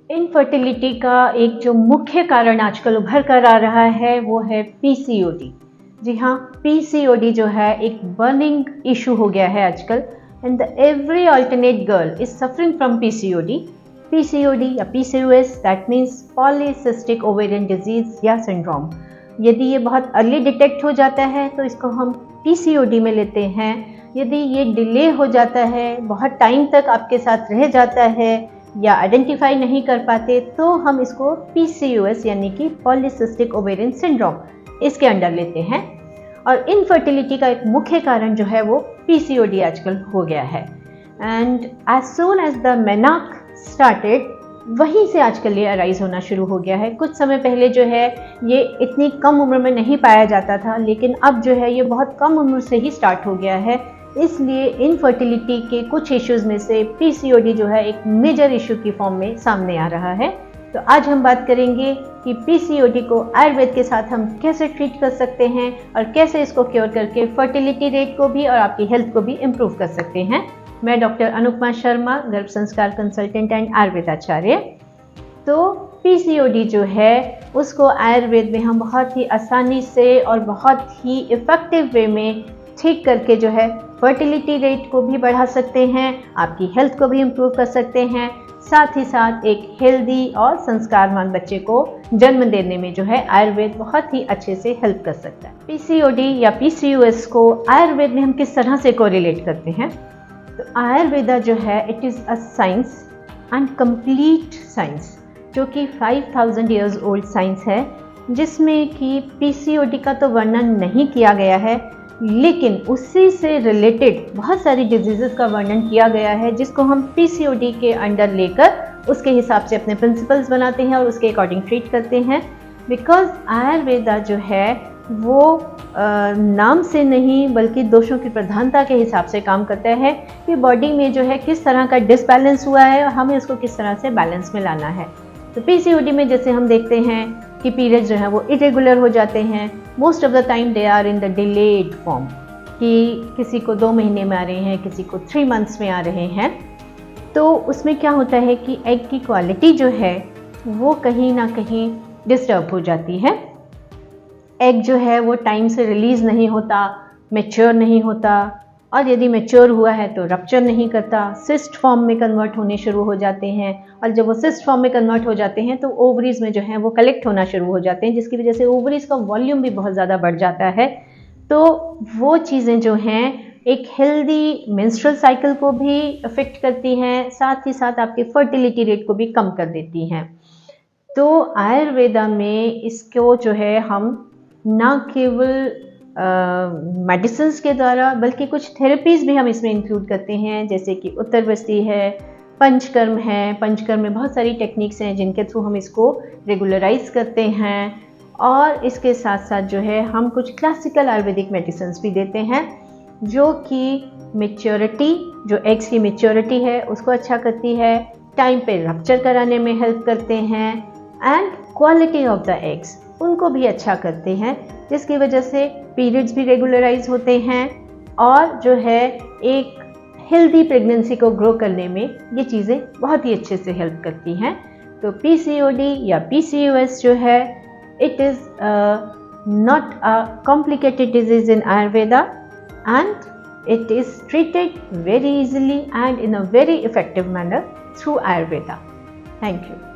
Infertility का एक जो मुख्य कारण आजकल उभर कर आ रहा है वो है पीसीओडी। जी हाँ, पीसीओडी जो है एक बर्निंग इशू हो गया है आजकल and every alternate girl is suffering from PCOD. PCOD या PCOS that means polycystic ovarian disease या सिंड्रोम। यदि ये बहुत अर्ली डिटेक्ट हो जाता है तो इसको हम पीसीओडी में लेते हैं। यदि ये डिले हो जाता है, बहुत टाइम तक आपके साथ रह जाता है या आइडेंटिफाई नहीं कर पाते तो हम इसको पीसीओएस यानी कि पॉलीसिस्टिक ओवेरियन सिंड्रोम इसके अंडर लेते हैं। और इनफर्टिलिटी का एक मुख्य कारण जो है वो पीसीओडी आजकल हो गया है। And as soon as the menarche started, वहीं से आजकल ये अराइज होना शुरू हो गया है। कुछ समय पहले जो है ये इतनी कम उम्र में नहीं पाया जाता था, लेकिन अब जो है ये बहुत कम उम्र से ही स्टार्ट हो गया है। इसलिए इनफर्टिलिटी के कुछ इश्यूज में से पीसीओडी जो है एक मेजर इशू की फॉर्म में सामने आ रहा है। तो आज हम बात करेंगे कि पीसीओडी को आयुर्वेद के साथ हम कैसे ट्रीट कर सकते हैं और कैसे इसको क्योर करके फर्टिलिटी रेट को भी और आपकी हेल्थ को भी इम्प्रूव कर सकते हैं। मैं डॉक्टर अनुपमा शर्मा, गर्भ संस्कार कंसल्टेंट एंड आयुर्वेदाचार्य। तो पीसीओडी जो है उसको आयुर्वेद में हम बहुत ही आसानी से और बहुत ही इफ़ेक्टिव वे में ठीक करके जो है फर्टिलिटी रेट को भी बढ़ा सकते हैं, आपकी हेल्थ को भी इम्प्रूव कर सकते हैं, साथ ही साथ एक हेल्दी और संस्कारवान बच्चे को जन्म देने में जो है आयुर्वेद बहुत ही अच्छे से हेल्प कर सकता है। पीसीओडी या पीसीओएस को आयुर्वेद में हम किस तरह से कोरिलेट करते हैं? तो आयुर्वेदा जो है it is a science and complete science, जो कि 5000 ईयर्स ओल्ड साइंस है, जिसमें कि पीसीओडी का तो वर्णन नहीं किया गया है, लेकिन उसी से रिलेटेड बहुत सारी डिजीज़ेस का वर्णन किया गया है, जिसको हम पीसीओडी के अंडर लेकर उसके हिसाब से अपने प्रिंसिपल्स बनाते हैं और उसके अकॉर्डिंग ट्रीट करते हैं। बिकॉज आयुर्वेदा जो है वो नाम से नहीं बल्कि दोषों की प्रधानता के हिसाब से काम करता है कि बॉडी में जो है किस तरह का डिसबैलेंस हुआ है और हमें उसको किस तरह से बैलेंस में लाना है। तो पीसीओडी में जैसे हम देखते हैं कि पीरियड्स जो है वो इरेगुलर हो जाते हैं। Most of the time they are in the delayed form, कि किसी को 2 महीने में आ रहे हैं, किसी को 3 मंथ्स में आ रहे हैं। तो उसमें क्या होता है कि एग की क्वालिटी जो है वो कहीं ना कहीं डिस्टर्ब हो जाती है। एग जो है वो टाइम से रिलीज़ नहीं होता, मैच्योर नहीं होता, और यदि मैच्योर हुआ है तो रप्चर नहीं करता, सिस्ट फॉर्म में कन्वर्ट होने शुरू हो जाते हैं। और जब वो सिस्ट फॉर्म में कन्वर्ट हो जाते हैं तो ओवरीज में जो है वो कलेक्ट होना शुरू हो जाते हैं, जिसकी वजह से ओवरीज का वॉल्यूम भी बहुत ज़्यादा बढ़ जाता है। तो वो चीज़ें जो हैं एक हेल्दी मेंस्ट्रुअल साइकिल को भी अफेक्ट करती हैं, साथ ही साथ आपके फर्टिलिटी रेट को भी कम कर देती हैं। तो आयुर्वेदा में इसको जो है हम ना केवल मेडिसिन्स के द्वारा बल्कि कुछ थेरेपीज़ भी हम इसमें इंक्लूड करते हैं, जैसे कि उत्तरवस्ती है, पंचकर्म है। पंचकर्म में बहुत सारी टेक्निक्स हैं जिनके थ्रू हम इसको रेगुलराइज करते हैं। और इसके साथ साथ जो है हम कुछ क्लासिकल आयुर्वेदिक मेडिसिन्स भी देते हैं, जो कि मेच्योरिटी, जो एग्स की मेच्योरिटी है उसको अच्छा करती है, टाइम पे रप्चर कराने में हेल्प करते हैं, and quality of the eggs उनको भी अच्छा करते हैं, जिसकी वजह से पीरियड्स भी रेगुलराइज होते हैं और जो है एक हेल्दी प्रेगनेंसी को ग्रो करने में ये चीज़ें बहुत ही अच्छे से हेल्प करती हैं। तो पीसीओडी या पीसीओएस जो है it is not a complicated disease in Ayurveda and it is treated very easily and in a very effective manner through Ayurveda. Thank you.